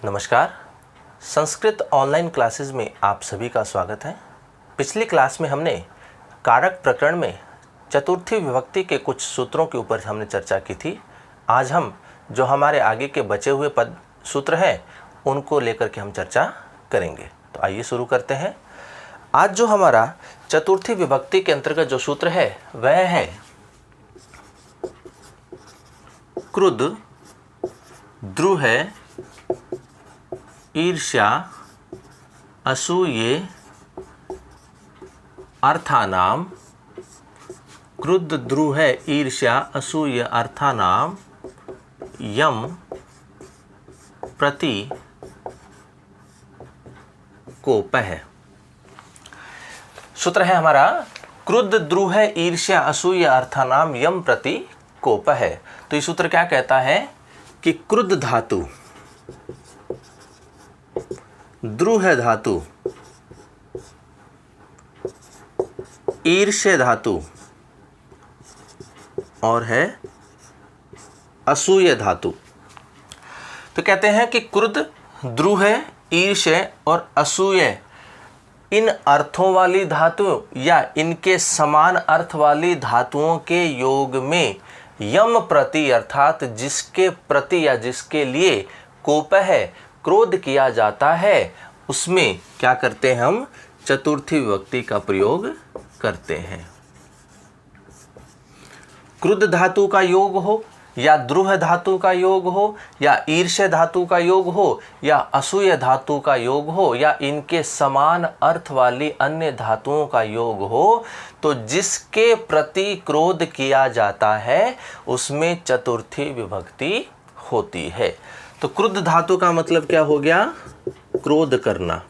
नमस्कार। Sanskrit online classes में आप सभी का स्वागत है। पिछली क्लास में हमने कारक प्रकरण में चतुर्थी विभक्ति के कुछ सूत्रों के ऊपर हमने चर्चा की थी। आज हम जो हमारे आगे के बचे हुए पद सूत्र हैं उनको लेकर के हम चर्चा करेंगे। तो आइए शुरू करते हैं। आज जो हमारा चतुर्थी विभक्ति के अंतर्गत जो सूत्र है वह है क्रुद्ध, द्रुह, ईर्ष्या, असूये अर्थानाम। क्रुद्ध, द्रुह, ईर्ष्या, असूय अर्थानाम यम प्रति कोपः। सूत्र है हमारा क्रुद्ध, द्रुह, ईर्ष्या, असूय अर्थानाम यम प्रति कोपः। तो ये सूत्र क्या कहता है कि क्रुद्ध धातु, द्रुह धातु, ईर्ष्य धातु और है असूय धातु। तो कहते हैं कि क्रुद्ध, द्रुह, ईर्ष्य और असूय इन अर्थों वाली धातु या इनके समान अर्थ वाली धातुओं के योग में यम प्रति अर्थात जिसके प्रति या जिसके लिए कोपः क्रोध किया जाता है उसमें क्या करते हैं, हम चतुर्थी विभक्ति का प्रयोग करते हैं। क्रुद्ध धातु का योग हो या द्रुह धातु का योग हो या ईर्ष्य धातु का योग हो या असूय धातु का योग हो या इनके समान अर्थ वाली अन्य धातुओं का योग हो, तो जिसके प्रति क्रोध किया जाता है उसमें चतुर्थी विभक्ति होती है। तो क्रुद्ध धातु का मतलब क्या हो गया, क्रोध करना।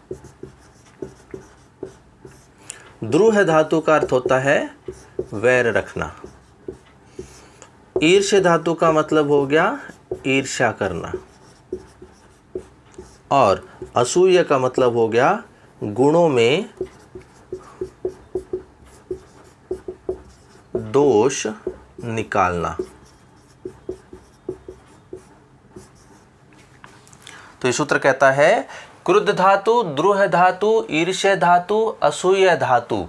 द्रुह धातु का अर्थ होता है वैर रखना। ईर्ष्य धातु का मतलब हो गया ईर्ष्या करना। और असूय का मतलब हो गया गुणों में दोष निकालना। तो ये सूत्र कहता है क्रुद्ध धातु, द्रुह धातु, ईर्ष्य धातु, असूय धातु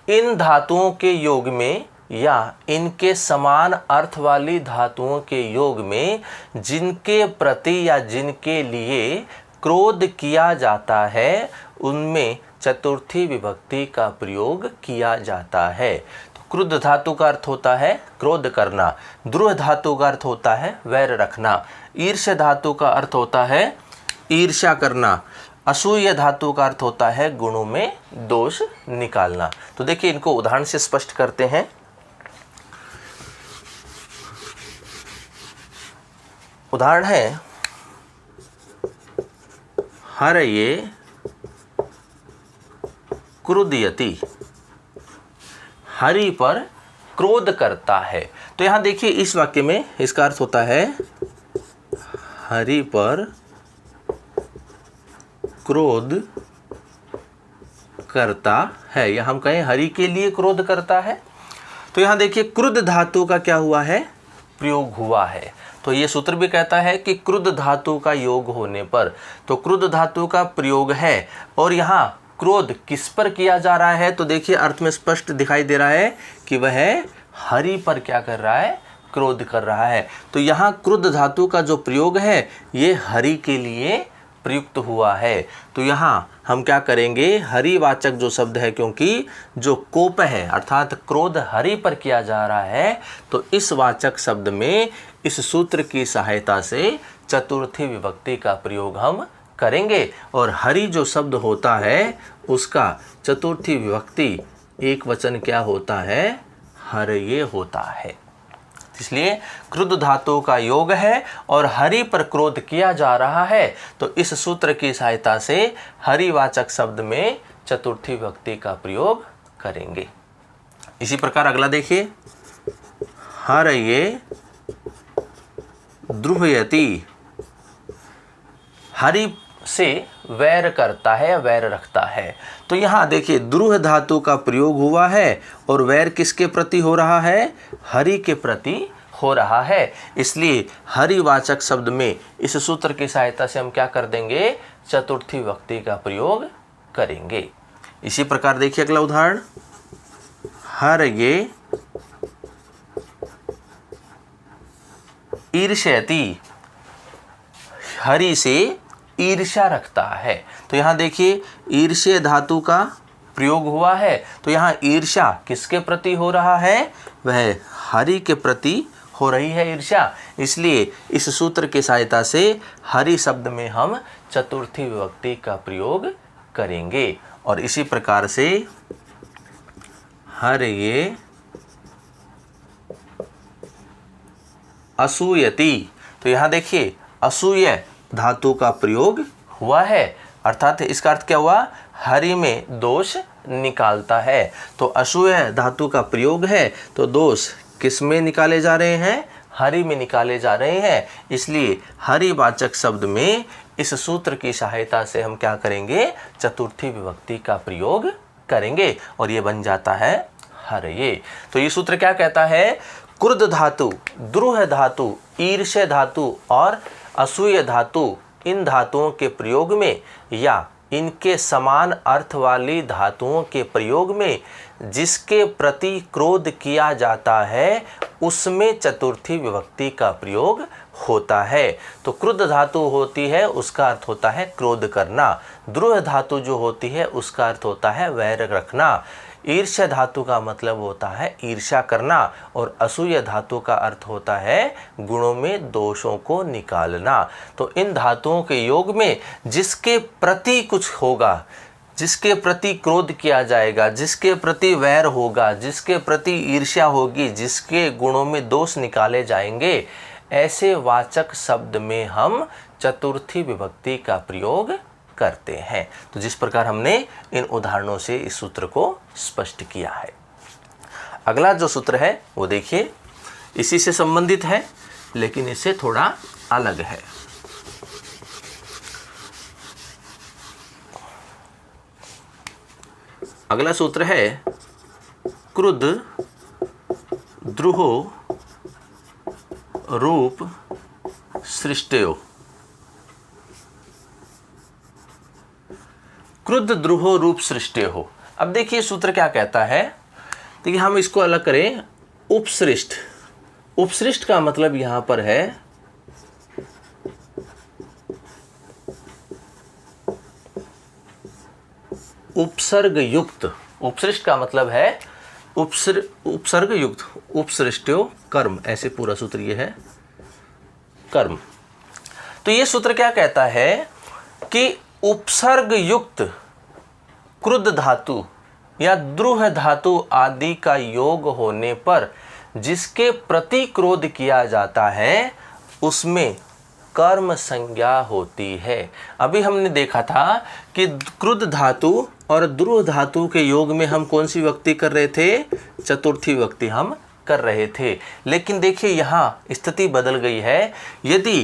इन धातुओं के योग में या इनके समान अर्थ वाली धातुओं के योग में जिनके प्रति या जिनके लिए क्रोध किया जाता है उनमें चतुर्थी विभक्ति का प्रयोग किया जाता है। तो क्रुद्ध धातु का अर्थ होता है क्रोध करना, द्रुह धातु का अर्थ होता है वैर रखना, ईर्ष्य धातु का अर्थ होता है ईर्ष्या करना, असूय धातु का अर्थ होता है गुणों में दोष निकालना। तो देखिए इनको उदाहरण से स्पष्ट करते हैं। उदाहरण है हरये क्रुध्यति, हरि पर क्रोध करता है। तो यहां देखिए इस वाक्य में इसका अर्थ होता है हरि पर क्रोध करता है या हम कहें हरि के लिए क्रोध करता है। तो यहां देखिए क्रुद्ध धातु का क्या हुआ है, प्रयोग हुआ है। तो ये सूत्र भी कहता है कि क्रुद्ध धातु का योग होने पर, तो क्रुद्ध धातु का प्रयोग है और यहाँ क्रोध किस पर किया जा रहा है, तो देखिए अर्थ में स्पष्ट दिखाई दे रहा है कि वह हरि पर क्या कर रहा है, क्रोध कर रहा है। तो यहाँ क्रुद्ध धातु का जो प्रयोग है ये हरि के लिए प्रयुक्त हुआ है। तो यहाँ हम क्या करेंगे, हरिवाचक जो शब्द है, क्योंकि जो कोप है अर्थात क्रोध हरि पर किया जा रहा है, तो इस वाचक शब्द में इस सूत्र की सहायता से चतुर्थी विभक्ति का प्रयोग हम करेंगे। और हरि जो शब्द होता है उसका चतुर्थी विभक्ति एक वचन क्या होता है, हरये होता है। इसलिए क्रुद्ध धातु का योग है और हरि पर क्रोध किया जा रहा है, तो इस सूत्र की सहायता से हरिवाचक शब्द में चतुर्थी विभक्ति का प्रयोग करेंगे। इसी प्रकार अगला देखिए, हरये द्रुह्यति, हरि से वैर करता है, वैर रखता है। तो यहाँ देखिए द्रुह धातु का प्रयोग हुआ है और वैर किसके प्रति हो रहा है, हरि के प्रति हो रहा है। इसलिए हरिवाचक शब्द में इस सूत्र की सहायता से हम क्या कर देंगे, चतुर्थी विभक्ति का प्रयोग करेंगे। इसी प्रकार देखिए अगला उदाहरण, हर्ये ईर्ष्यति, हरि से ईर्ष्या रखता है। तो यहाँ देखिए ईर्ष्य धातु का प्रयोग हुआ है, तो यहाँ ईर्ष्या किसके प्रति हो रहा है, वह हरि के प्रति हो रही है ईर्ष्या। इसलिए इस सूत्र की सहायता से हरि शब्द में हम चतुर्थी विभक्ति का प्रयोग करेंगे। और इसी प्रकार से हर्ये असूयति, तो यहाँ देखिए असूय धातु का प्रयोग हुआ है, अर्थात इसका अर्थ क्या हुआ, हरि में दोष निकालता है। तो असूय धातु का प्रयोग है, तो दोष किस में निकाले जा रहे हैं, हरि में निकाले जा रहे हैं। इसलिए हरिवाचक शब्द में इस सूत्र की सहायता से हम क्या करेंगे, चतुर्थी विभक्ति का प्रयोग करेंगे और ये बन जाता है हर्ये। तो ये सूत्र क्या कहता है, क्रुद्ध धातु, द्रुह धातु, ईर्ष्य धातु और असूय धातु, इन धातुओं के प्रयोग में या इनके समान अर्थ वाली धातुओं के प्रयोग में जिसके प्रति क्रोध किया जाता है उसमें चतुर्थी विभक्ति का प्रयोग होता है। तो क्रुद्ध धातु होती है उसका अर्थ होता है क्रोध करना, द्रुह धातु जो होती है उसका अर्थ होता है वैर रखना, ईर्ष्या धातु का मतलब होता है ईर्ष्या करना और असूय धातु का अर्थ होता है गुणों में दोषों को निकालना। तो इन धातुओं के योग में जिसके प्रति कुछ होगा, जिसके प्रति क्रोध किया जाएगा, जिसके प्रति वैर होगा, जिसके प्रति ईर्ष्या होगी, जिसके गुणों में दोष निकाले जाएंगे, ऐसे वाचक शब्द में हम चतुर्थी विभक्ति का प्रयोग करते हैं। तो जिस प्रकार हमने इन उदाहरणों से इस सूत्र को स्पष्ट किया है। अगला जो सूत्र है वो देखिए इसी से संबंधित है लेकिन इससे थोड़ा अलग है। अगला सूत्र है क्रुद्ध द्रुहो रूप सृष्टयो। क्रुद्ध द्रुहो रूप सृष्टयो। अब देखिए सूत्र क्या कहता है, देखिए हम इसको अलग करें, उपसृष्ट। उपसृष्ट का मतलब यहां पर है उपसर्ग युक्त। उपसृष्ट का मतलब है उपसर्ग युक्त, उपसृष्टयो कर्म, ऐसे पूरा सूत्र ये है कर्म। तो ये सूत्र क्या कहता है कि उपसर्ग युक्त क्रुद्ध धातु या द्रुह धातु आदि का योग होने पर जिसके प्रति क्रोध किया जाता है उसमें कर्म संज्ञा होती है। अभी हमने देखा था कि क्रुद्ध धातु और द्रुह धातु के योग में हम कौन सी विभक्ति कर रहे थे, चतुर्थी विभक्ति हम कर रहे थे। लेकिन देखिए यहाँ स्थिति बदल गई है। यदि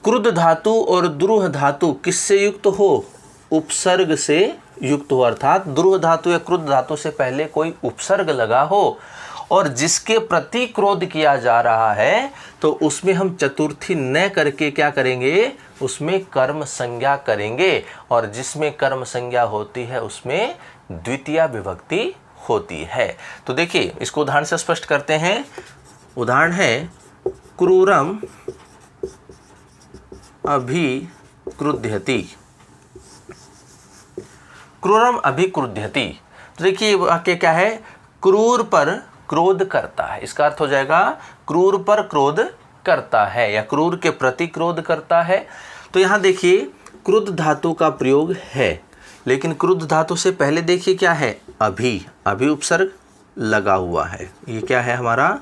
क्रुद्ध धातु और द्रुह धातु किससे युक्त हो, उपसर्ग से युक्त हो, अर्थात द्रुह धातु या क्रुद्ध धातु से पहले कोई उपसर्ग लगा हो और जिसके प्रति क्रोध किया जा रहा है तो उसमें हम चतुर्थी न करके क्या करेंगे, उसमें कर्म संज्ञा करेंगे और जिसमें कर्म संज्ञा होती है उसमें द्वितीय विभक्ति होती है। तो देखिए इसको उदाहरण से स्पष्ट करते हैं। उदाहरण है क्रूरम अभिक्रुध्यति। क्रूरम अभिक्रुध्यति, तो देखिए वाक्य क्या है, क्रूर पर क्रोध करता है। इसका अर्थ हो जाएगा क्रूर पर क्रोध करता है या क्रूर के प्रति क्रोध करता है। तो यहाँ देखिए क्रुद्ध धातु का प्रयोग है लेकिन क्रुद्ध धातु से पहले देखिए क्या है, अभी, अभी उपसर्ग लगा हुआ है, ये क्या है हमारा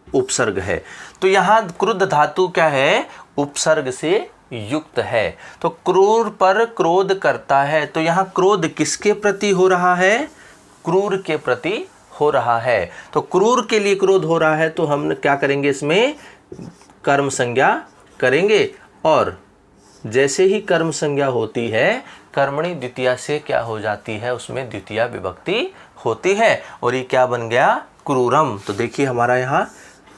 उपसर्ग है। तो यहाँ क्रुद्ध धातु क्या है, उपसर्ग से युक्त है। तो क्रूर पर क्रोध करता है, तो यहाँ क्रोध किसके प्रति हो रहा है, क्रूर के प्रति हो रहा है। तो क्रूर के लिए क्रोध हो रहा है तो हम क्या करेंगे, इसमें कर्म संज्ञा करेंगे और जैसे ही कर्म संज्ञा होती है कर्मणि द्वितीया से क्या हो जाती है, उसमें द्वितीय विभक्ति होती है और ये क्या बन गया, क्रूरम। तो देखिए हमारा यहाँ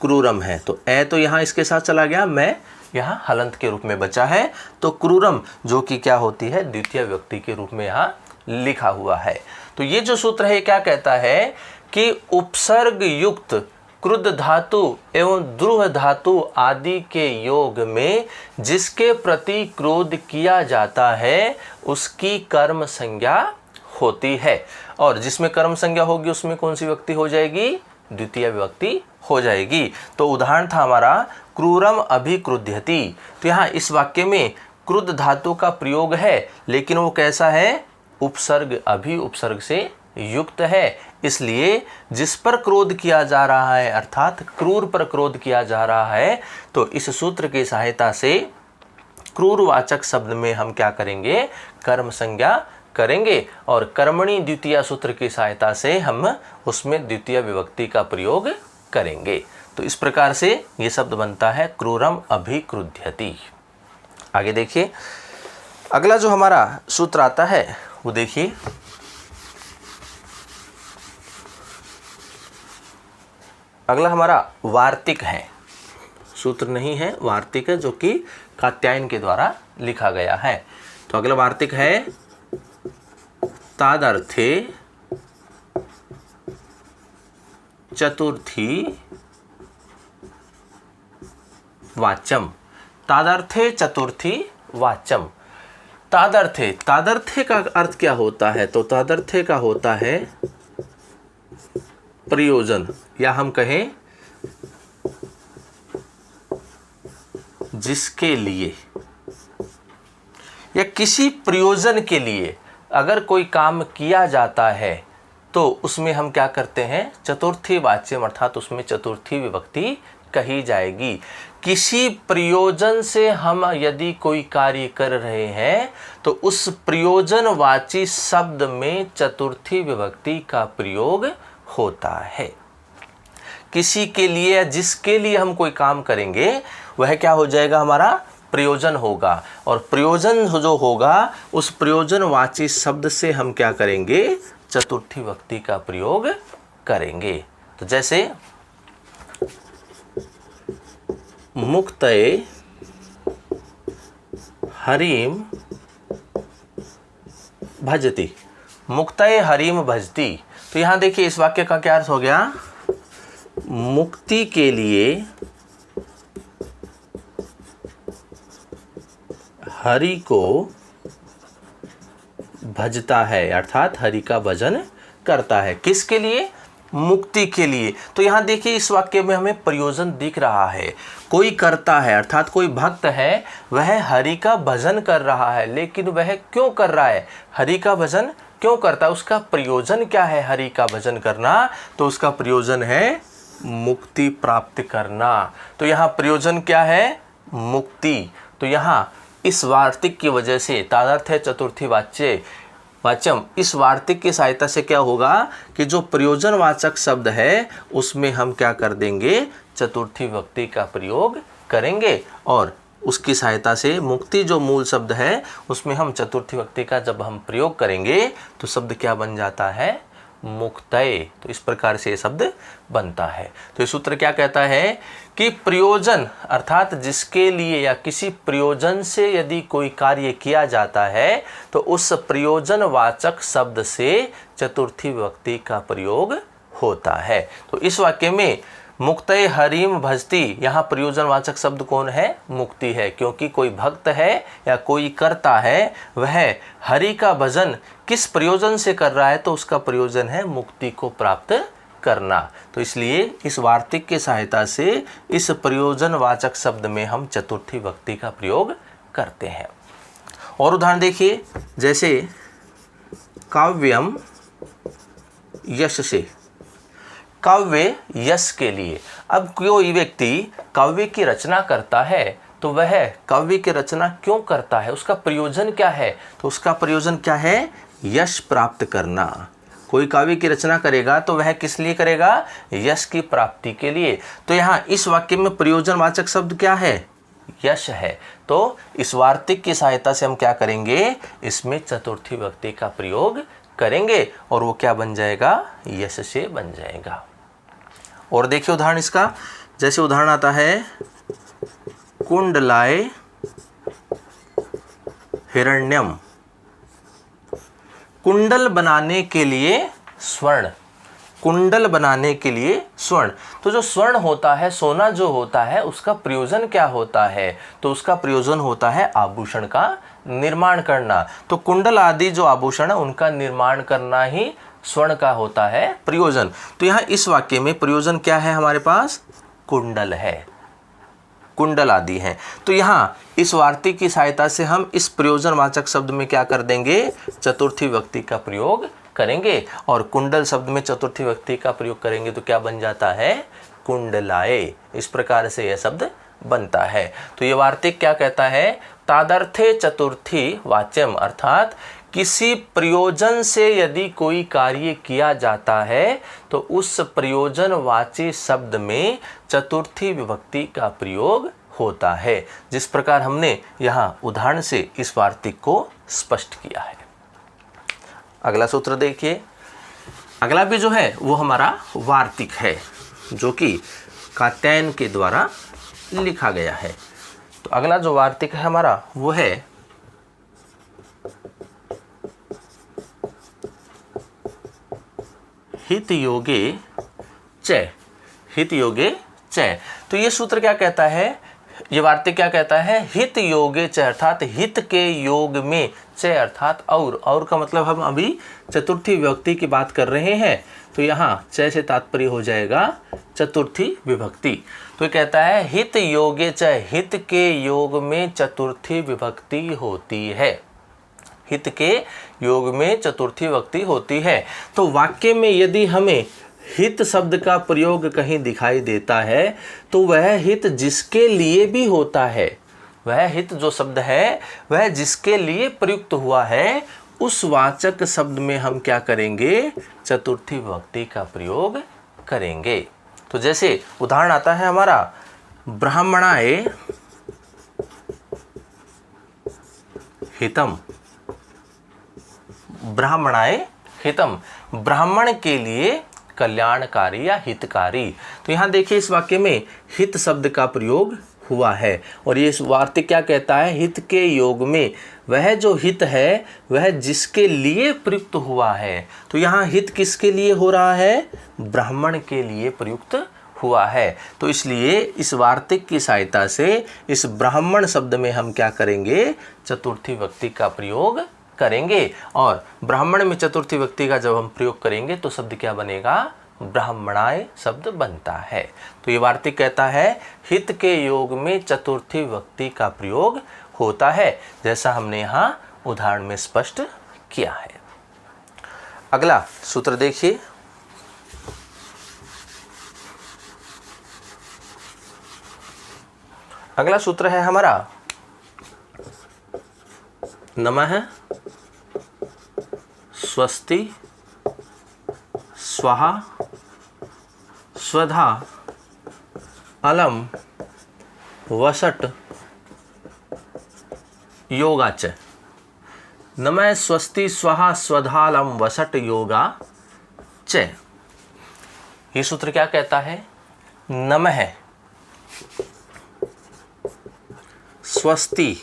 क्रूरम है। तो ए तो यहाँ इसके साथ चला गया, मैं यहाँ हलंत के रूप में बचा है। तो क्रूरम जो कि क्या होती है, द्वितीय विभक्ति के रूप में यहाँ लिखा हुआ है। तो ये जो सूत्र है ये क्या कहता है कि उपसर्ग युक्त क्रुद्ध धातु एवं द्रुह धातु आदि के योग में जिसके प्रति क्रोध किया जाता है उसकी कर्म संज्ञा होती है। और जिसमें कर्म संज्ञा होगी उसमें कौन सी विभक्ति हो जाएगी, द्वितीय विभक्ति हो जाएगी। तो उदाहरण था हमारा क्रूरम अभिक्रुध्यति। तो यहाँ इस वाक्य में क्रुद्ध धातु का प्रयोग है, लेकिन वो कैसा है, उपसर्ग अभि उपसर्ग से युक्त है। इसलिए जिस पर क्रोध किया जा रहा है अर्थात क्रूर पर क्रोध किया जा रहा है, तो इस सूत्र की सहायता से क्रूरवाचक शब्द में हम क्या करेंगे, कर्म संज्ञा करेंगे। और कर्मणि द्वितीय सूत्र की सहायता से हम उसमें द्वितीय विभक्ति का प्रयोग करेंगे। तो इस प्रकार से ये शब्द बनता है क्रूरम अभिक्रुध्यति। आगे देखिए, अगला जो हमारा सूत्र आता है वो देखिए, अगला हमारा वार्तिक है, सूत्र नहीं है, वार्तिक है, जो कि कात्यायन के द्वारा लिखा गया है। तो अगला वार्तिक है तादर्थे चतुर्थी वाच्यम। तादर्थे चतुर्थी वाच्यम। तादर्थे, तादर्थे का अर्थ क्या होता है, तो तादर्थे का होता है प्रयोजन, या हम कहें जिसके लिए या किसी प्रयोजन के लिए अगर कोई काम किया जाता है तो उसमें हम क्या करते हैं, चतुर्थी वाच्यम, अर्थात उसमें चतुर्थी विभक्ति कही जाएगी। किसी प्रयोजन से हम यदि कोई कार्य कर रहे हैं तो उस प्रयोजनवाची शब्द में चतुर्थी विभक्ति का प्रयोग होता है। किसी के लिए, जिसके लिए हम कोई काम करेंगे वह क्या हो जाएगा, हमारा प्रयोजन होगा। और प्रयोजन जो होगा उस प्रयोजनवाची शब्द से हम क्या करेंगे, चतुर्थी विभक्ति का प्रयोग करेंगे। तो जैसे मुक्तये हरिम भजति। मुक्तये हरिम भजति। तो यहाँ देखिए इस वाक्य का क्या अर्थ हो गया, मुक्ति के लिए हरि को भजता है, अर्थात हरि का भजन करता है। किसके लिए, मुक्ति के लिए। तो यहाँ देखिए इस वाक्य में हमें प्रयोजन दिख रहा है, कोई करता है अर्थात कोई भक्त है वह हरि का भजन कर रहा है, लेकिन वह क्यों कर रहा है, हरि का भजन क्यों करता है, उसका प्रयोजन क्या है हरि का भजन करना, तो उसका प्रयोजन है मुक्ति प्राप्त करना। तो यहाँ प्रयोजन क्या है, मुक्ति। तो यहाँ इस वार्तिक की वजह से तादर्थ है चतुर्थी वाच्यम, इस वार्तिक की सहायता से क्या होगा कि जो प्रयोजनवाचक शब्द है उसमें हम क्या कर देंगे, चतुर्थी विभक्ति का प्रयोग करेंगे। और उसकी सहायता से मुक्ति जो मूल शब्द है उसमें हम चतुर्थी विभक्ति का जब हम प्रयोग करेंगे तो शब्द क्या बन जाता है, मुक्तये। तो इस प्रकार से ये शब्द बनता है। तो ये सूत्र क्या कहता है कि प्रयोजन अर्थात जिसके लिए या किसी प्रयोजन से यदि कोई कार्य किया जाता है तो उस प्रयोजनवाचक शब्द से चतुर्थी विभक्ति का प्रयोग होता है। तो इस वाक्य में मुक्तये हरिम भजति, यहाँ प्रयोजनवाचक शब्द कौन है, मुक्ति है, क्योंकि कोई भक्त है या कोई करता है वह हरि का भजन किस प्रयोजन से कर रहा है, तो उसका प्रयोजन है मुक्ति को प्राप्त करना। तो इसलिए इस वार्तिक की सहायता से इस प्रयोजनवाचक शब्द में हम चतुर्थी विभक्ति का प्रयोग करते हैं। और उदाहरण देखिए, जैसे काव्यम यश से, काव्य यश के लिए। अब कोई व्यक्ति काव्य की रचना करता है तो वह काव्य की रचना क्यों करता है, उसका प्रयोजन क्या है, तो उसका प्रयोजन क्या है, यश प्राप्त करना। कोई काव्य की रचना करेगा तो वह किस लिए करेगा, यश की प्राप्ति के लिए। तो यहाँ इस वाक्य में प्रयोजनवाचक शब्द क्या है, यश है। तो इस वार्तिक की सहायता से हम क्या करेंगे, इसमें चतुर्थी विभक्ति का प्रयोग करेंगे और वो क्या बन जाएगा, यश से बन जाएगा। और देखिए उदाहरण इसका, जैसे उदाहरण आता है कुंडलाय हिरण्यम, कुंडल बनाने के लिए स्वर्ण, कुंडल बनाने के लिए स्वर्ण। तो जो स्वर्ण होता है, सोना जो होता है, उसका प्रयोजन क्या होता है? तो उसका प्रयोजन होता है आभूषण का निर्माण करना। तो कुंडल आदि जो आभूषण है उनका निर्माण करना ही स्वर्ण का होता है प्रयोजन। तो यहाँ इस वाक्य में प्रयोजन क्या है हमारे पास? कुंडल है, कुंडल आदि हैं। तो यहाँ इस वार्तिक की सहायता से हम इस प्रयोजनवाचक शब्द में क्या कर देंगे? चतुर्थी विभक्ति का प्रयोग करेंगे। और कुंडल शब्द में चतुर्थी विभक्ति का प्रयोग करेंगे तो क्या बन जाता है? कुंडलाए। इस प्रकार से यह शब्द बनता है। तो ये वार्तिक क्या कहता है? तादर्थे चतुर्थी वाच्यम, अर्थात किसी प्रयोजन से यदि कोई कार्य किया जाता है तो उस प्रयोजनवाची शब्द में चतुर्थी विभक्ति का प्रयोग होता है। जिस प्रकार हमने यहाँ उदाहरण से इस वार्तिक को स्पष्ट किया है। अगला सूत्र देखिए। अगला भी जो है वो हमारा वार्तिक है, जो कि कात्यायन के द्वारा लिखा गया है। तो अगला जो वार्तिक है हमारा वो है हित योगे च, हित योगे च। तो ये सूत्र क्या कहता है? ये वार्तिक क्या कहता है? हित योगे च, अर्थात हित के योग में, च अर्थात और का मतलब हम अभी चतुर्थी विभक्ति की बात कर रहे हैं। तो यहाँ च से तात्पर्य हो जाएगा चतुर्थी विभक्ति। तो ये कहता है हित योगे च, हित के योग में चतुर्थी विभक्ति होती है, हित के योग में चतुर्थी विभक्ति होती है। तो वाक्य में यदि हमें हित शब्द का प्रयोग कहीं दिखाई देता है तो वह हित जिसके लिए भी होता है, वह हित जो शब्द है वह जिसके लिए प्रयुक्त हुआ है, उस वाचक शब्द में हम क्या करेंगे? चतुर्थी विभक्ति का प्रयोग करेंगे। तो जैसे उदाहरण आता है हमारा ब्राह्मणाय हितम, ब्राह्मणाय हितम, ब्राह्मण के लिए कल्याणकारी या हितकारी। तो यहाँ देखिए इस वाक्य में हित शब्द का प्रयोग हुआ है और ये वार्तिक क्या कहता है? हित के योग में वह जो हित है वह जिसके लिए प्रयुक्त हुआ है। तो यहाँ हित किसके लिए हो रहा है? ब्राह्मण के लिए प्रयुक्त हुआ है। तो इसलिए इस वार्तिक की सहायता से इस ब्राह्मण शब्द में हम क्या करेंगे? चतुर्थी विभक्ति का प्रयोग करेंगे। और ब्राह्मण में चतुर्थी विभक्ति का जब हम प्रयोग करेंगे तो शब्द क्या बनेगा? ब्राह्मणाय शब्द बनता है। तो ये वार्तिक कहता है हित के योग में चतुर्थी विभक्ति का प्रयोग होता है, जैसा हमने यहाँ उदाहरण में स्पष्ट किया है। अगला सूत्र देखिए। अगला सूत्र है हमारा नमः स्वस्ति स्वाहा स्वधा अलम वसट योगाच। नमः स्वस्ति स्वाहा स्वधा अलम वसट योगा च। ये सूत्र क्या कहता है? नमः स्वस्ति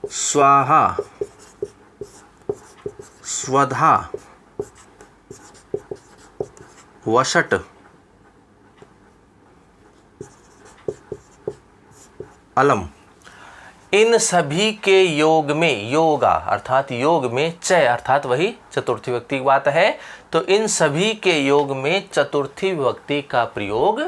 स्वाहा स्वधा वसट अलम, इन सभी के योग में, योगा अर्थात योग में, च अर्थात वही चतुर्थी विभक्ति की बात है। तो इन सभी के योग में चतुर्थी विभक्ति का प्रयोग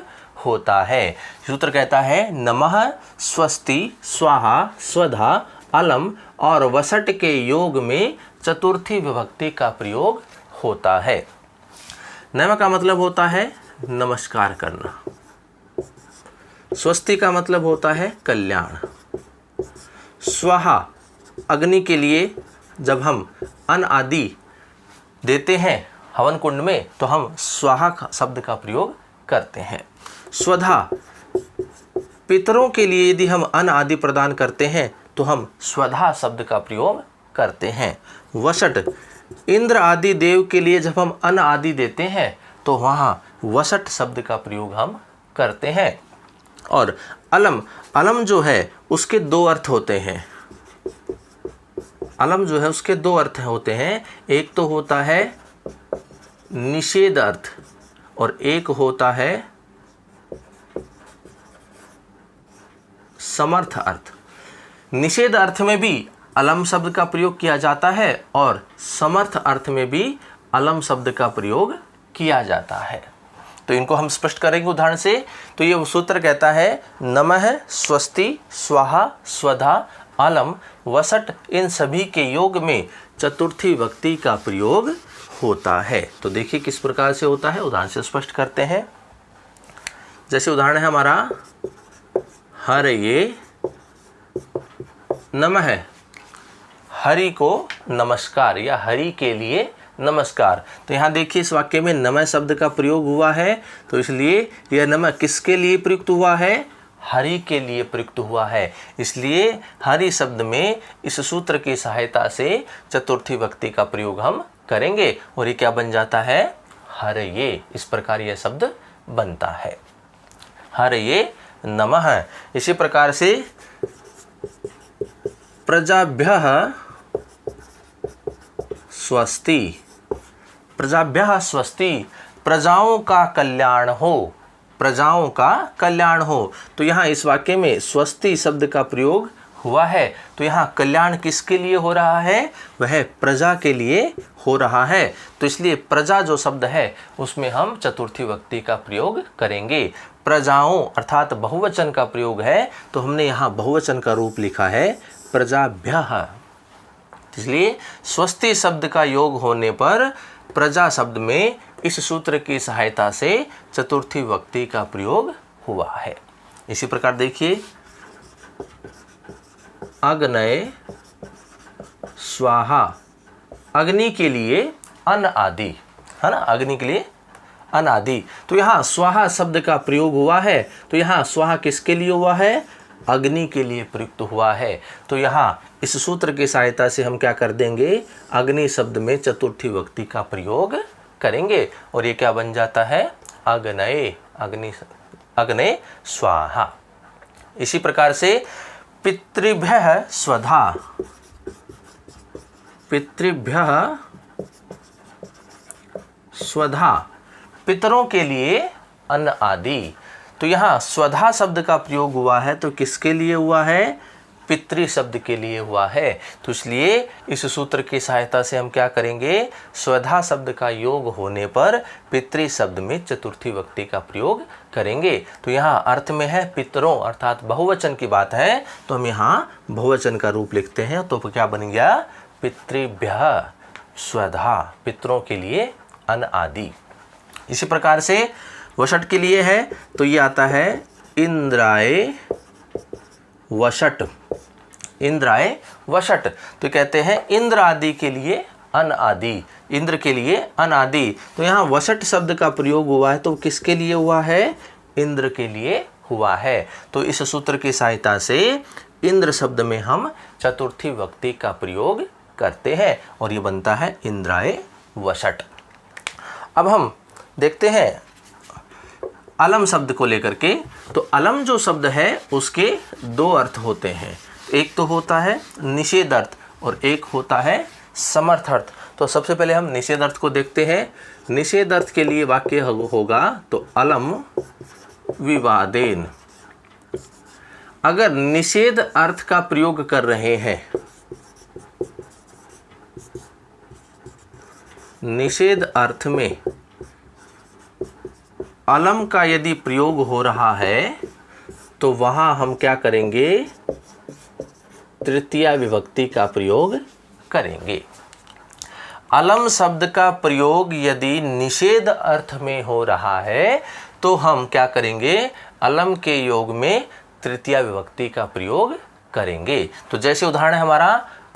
होता है। सूत्र कहता है नमः स्वस्ति स्वाहा स्वधा अलम और वसट के योग में चतुर्थी विभक्ति का प्रयोग होता है। नमः का मतलब होता है नमस्कार करना, स्वस्ति का मतलब होता है कल्याण, स्वाहा अग्नि के लिए जब हम अन्न आदि देते हैं हवन कुंड में तो हम स्वाहा शब्द का प्रयोग करते हैं। स्वधा पितरों के लिए यदि हम अन्न आदि प्रदान करते हैं तो हम स्वधा शब्द का प्रयोग करते हैं। वसट इंद्र आदि देव के लिए जब हम अन्न आदि देते हैं तो वहाँ वसट शब्द का प्रयोग हम करते हैं। और अलम, अलम जो है उसके दो अर्थ होते हैं। अलम जो है उसके दो अर्थ होते हैं, एक तो होता है निषेध अर्थ और एक होता है समर्थ अर्थ। निषेध अर्थ में भी अलम शब्द का प्रयोग किया जाता है और समर्थ अर्थ में भी अलम शब्द का प्रयोग किया जाता है। तो इनको हम स्पष्ट करेंगे उदाहरण से। तो ये सूत्र कहता है नमः, स्वस्ति, स्वाहा, स्वधा, अलम, वसट, इन सभी के योग में चतुर्थी विभक्ति का प्रयोग होता है। तो देखिए किस प्रकार से होता है, उदाहरण से स्पष्ट करते हैं। जैसे उदाहरण है हमारा हरये नमः, हरि को नमस्कार या हरि के लिए नमस्कार। तो यहाँ देखिए इस वाक्य में नमः शब्द का प्रयोग हुआ है, तो इसलिए यह नमः किसके लिए प्रयुक्त हुआ है, हरि के लिए प्रयुक्त हुआ है। इसलिए हरि शब्द में इस सूत्र की सहायता से चतुर्थी विभक्ति का प्रयोग हम करेंगे और ये क्या बन जाता है, हरये। इस प्रकार यह शब्द बनता है, हरये नमः। इसी प्रकार से प्रजाभ्यः स्वस्ति, प्रजाभ्यः स्वस्ति, प्रजाओं का कल्याण हो, प्रजाओं का कल्याण हो। तो यहाँ इस वाक्य में स्वस्ति शब्द का प्रयोग हुआ है, तो यहाँ कल्याण किसके लिए हो रहा है, वह प्रजा के लिए हो रहा है। तो इसलिए प्रजा जो शब्द है उसमें हम चतुर्थी विभक्ति का प्रयोग करेंगे। प्रजाओं अर्थात बहुवचन का प्रयोग है, तो हमने यहाँ बहुवचन का रूप लिखा है प्रजाभ्यः। इसलिए स्वस्ति शब्द का योग होने पर प्रजा शब्द में इस सूत्र की सहायता से चतुर्थी विभक्ति का प्रयोग हुआ है। इसी प्रकार देखिए अग्नये स्वाहा, अग्नि के लिए अन्न आदि, है ना, अग्नि के लिए अन्न आदि। तो यहाँ स्वाहा शब्द का प्रयोग हुआ है, तो यहाँ स्वाहा किसके लिए हुआ है, अग्नि के लिए प्रयुक्त हुआ है। तो यहाँ इस सूत्र की सहायता से हम क्या कर देंगे, अग्नि शब्द में चतुर्थी विभक्ति का प्रयोग करेंगे और ये क्या बन जाता है, अग्नये, अग्ने स्वाहा। इसी प्रकार से पितृभ्यः स्वधा, पितृभ्यः स्वधा, पितरों के लिए अन्न आदि। तो यहाँ स्वधा शब्द का प्रयोग हुआ है, तो किसके लिए हुआ है, पितृ शब्द के लिए हुआ है। तो इसलिए इस सूत्र की सहायता से हम क्या करेंगे, स्वधा शब्द का योग होने पर पितृ शब्द में चतुर्थी विभक्ति का प्रयोग करेंगे। तो यहाँ अर्थ में है पितरों अर्थात बहुवचन की बात है, तो हम यहाँ बहुवचन का रूप लिखते हैं। तो क्या बन गया, पितृभ्यः स्वधा, पितरों के लिए अन्न आदि। इसी प्रकार से वषट के लिए है, तो ये आता है इंद्राय वषट, इंद्राय वषट। तो कहते हैं इंद्र आदि के लिए अन्न आदि, इंद्र के लिए अन्न आदि। तो यहाँ वषट शब्द का प्रयोग हुआ है, तो किसके लिए हुआ है, इंद्र के लिए हुआ है। तो इस सूत्र की सहायता से इंद्र शब्द में हम चतुर्थी विभक्ति का प्रयोग करते हैं और ये बनता है इंद्राय वषट। अब हम देखते हैं अलम शब्द को लेकर के। तो अलम जो शब्द है उसके दो अर्थ होते हैं, एक तो होता है निषेध अर्थ और एक होता है समर्थ अर्थ। तो सबसे पहले हम निषेध अर्थ को देखते हैं। निषेध अर्थ के लिए वाक्य होगा तो अलम विवादेन। अगर निषेध अर्थ का प्रयोग कर रहे हैं, निषेध अर्थ में अलम का यदि प्रयोग हो रहा है तो वहां हम क्या करेंगे, तृतीया विभक्ति का प्रयोग करेंगे। अलम शब्द का प्रयोग यदि निषेध अर्थ में हो रहा है तो हम क्या करेंगे, अलम के योग में तृतीया विभक्ति का प्रयोग करेंगे। तो जैसे उदाहरण है हमारा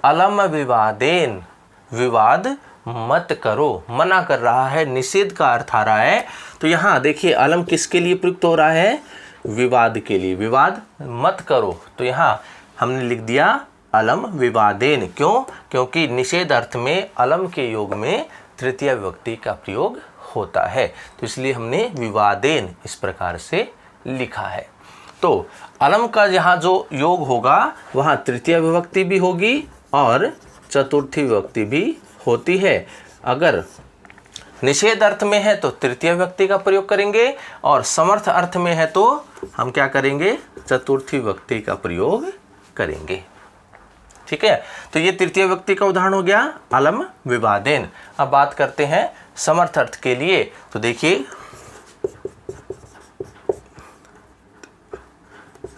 अलम विवादेन, विवाद मत करो, मना कर रहा है, निषेध का अर्थ आ रहा है। तो यहाँ देखिए अलम किसके लिए प्रयुक्त हो रहा है, विवाद के लिए, विवाद मत करो। तो यहाँ हमने लिख दिया अलम विवादेन। क्यों, क्योंकि निषेध अर्थ में अलम के योग में तृतीया विभक्ति का प्रयोग होता है। तो इसलिए हमने विवादेन इस प्रकार से लिखा है। तो अलम का यहाँ जो योग होगा वहाँ तृतीय विभक्ति भी होगी और चतुर्थी विभक्ति भी होती है। अगर निषेध अर्थ में है तो तृतीय विभक्ति का प्रयोग करेंगे और समर्थ अर्थ में है तो हम क्या करेंगे, चतुर्थी विभक्ति का प्रयोग करेंगे। ठीक है, तो ये तृतीय विभक्ति का उदाहरण हो गया अलम विवादेन। अब बात करते हैं समर्थ अर्थ के लिए। तो देखिए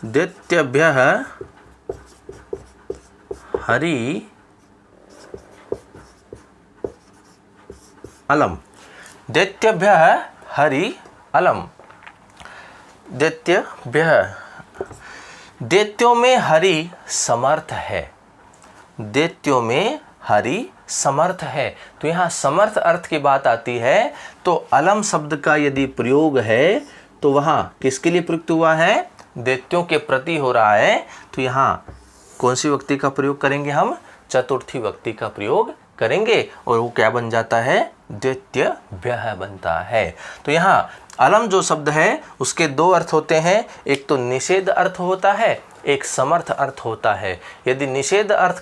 दैत्यभ्यः हरि अलम। दैत्यभ्यः हरि अलम। दैत्यभ्यः, दैत्यों में हरि समर्थ है। दैत्यों में हरि समर्थ है। तो यहाँ समर्थ अर्थ की बात आती है तो अलम शब्द का यदि प्रयोग है तो वहाँ किसके लिए प्रयुक्त हुआ है, दैत्यों के प्रति हो रहा है। तो यहाँ कौन सी विभक्ति का प्रयोग करेंगे, हम चतुर्थी विभक्ति का प्रयोग करेंगे और वो क्या बन जाता है, दैत्यभ्यः बनता है। तो यहाँ अलम जो शब्द है उसके दो अर्थ होते हैं, एक तो निषेध अर्थ होता है, एक समर्थ अर्थ होता है। यदि निषेध अर्थ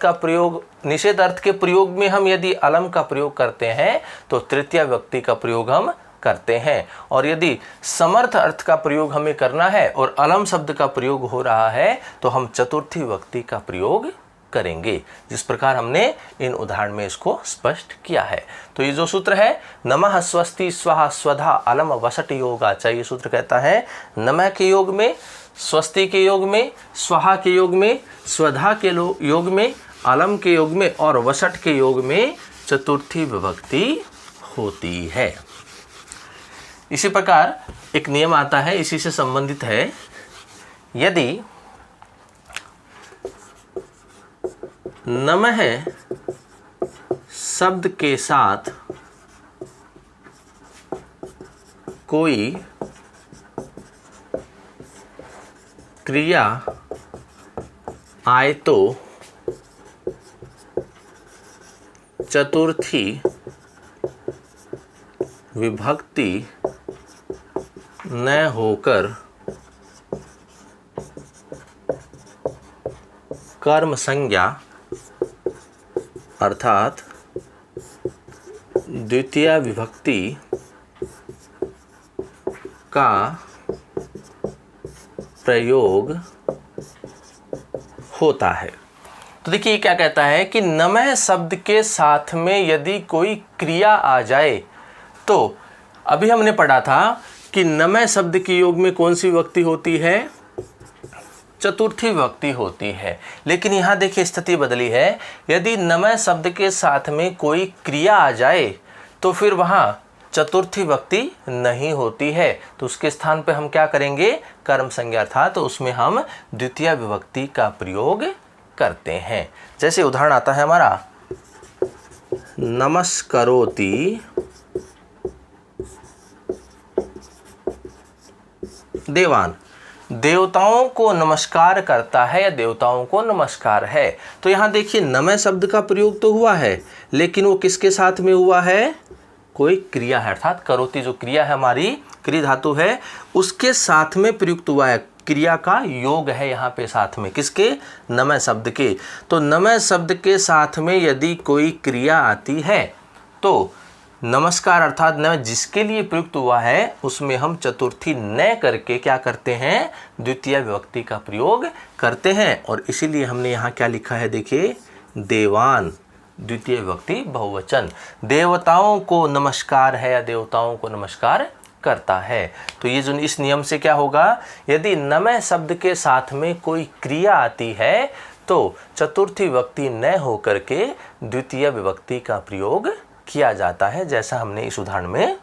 के प्रयोग में हम यदि अलम का प्रयोग करते हैं तो तृतीय विभक्ति का प्रयोग हम करते हैं, और यदि समर्थ अर्थ का प्रयोग हमें करना है और अलम शब्द का प्रयोग हो रहा है तो हम चतुर्थी विभक्ति का प्रयोग करेंगे, जिस प्रकार हमने इन उदाहरण में इसको स्पष्ट किया है। तो ये जो सूत्र है नमः स्वस्ति स्वाहा स्वधा अलम वसट योगाच, ये सूत्र कहता है नमः के योग में, स्वस्ति के योग में, स्वाहा के योग में, स्वधा के योग में, अलम के योग में और वसट के योग में चतुर्थी विभक्ति होती है। इसी प्रकार एक नियम आता है, इसी से संबंधित है, यदि नमः शब्द के साथ कोई क्रिया आए तो चतुर्थी विभक्ति न होकर कर्म संज्ञा अर्थात द्वितीय विभक्ति का प्रयोग होता है। तो देखिए क्या कहता है कि नमः शब्द के साथ में यदि कोई क्रिया आ जाए, तो अभी हमने पढ़ा था कि नमः शब्द के योग में कौन सी विभक्ति होती है, चतुर्थी विभक्ति होती है। लेकिन यहाँ देखिए स्थिति बदली है, यदि नमः शब्द के साथ में कोई क्रिया आ जाए तो फिर वहाँ चतुर्थी विभक्ति नहीं होती है। तो उसके स्थान पे हम क्या करेंगे, कर्म संज्ञा अर्थात तो उसमें हम द्वितीय विभक्ति का प्रयोग करते हैं। जैसे उदाहरण आता है हमारा नमस्करोति देवान, देवताओं को नमस्कार करता है या देवताओं को नमस्कार है। तो यहाँ देखिए नमः शब्द का प्रयोग तो हुआ है, लेकिन वो किसके साथ में हुआ है, कोई क्रिया है, अर्थात करोति जो क्रिया है हमारी क्रिया धातु है उसके साथ में प्रयुक्त हुआ है। क्रिया का योग है यहाँ पे साथ में, किसके, नमः शब्द के। तो नमः शब्द के साथ में यदि कोई क्रिया आती है तो नमस्कार अर्थात न जिसके लिए प्रयुक्त हुआ है उसमें हम चतुर्थी न करके क्या करते हैं, द्वितीय विभक्ति का प्रयोग करते हैं। और इसीलिए हमने यहाँ क्या लिखा है, देखिए देवान द्वितीय विभक्ति बहुवचन, देवताओं को नमस्कार है या देवताओं को नमस्कार करता है। तो ये जो इस नियम से क्या होगा, यदि नमः शब्द के साथ में कोई क्रिया आती है तो चतुर्थी विभक्ति न होकर के द्वितीय विभक्ति का प्रयोग किया जाता है, जैसा हमने इस उदाहरण में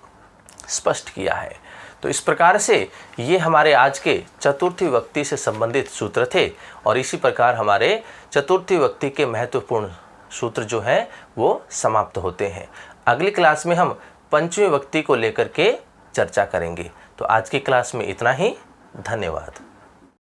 स्पष्ट किया है। तो इस प्रकार से ये हमारे आज के चतुर्थी विभक्ति से संबंधित सूत्र थे, और इसी प्रकार हमारे चतुर्थी विभक्ति के महत्वपूर्ण सूत्र जो हैं वो समाप्त होते हैं। अगली क्लास में हम पंचमी विभक्ति को लेकर के चर्चा करेंगे। तो आज की क्लास में इतना ही, धन्यवाद।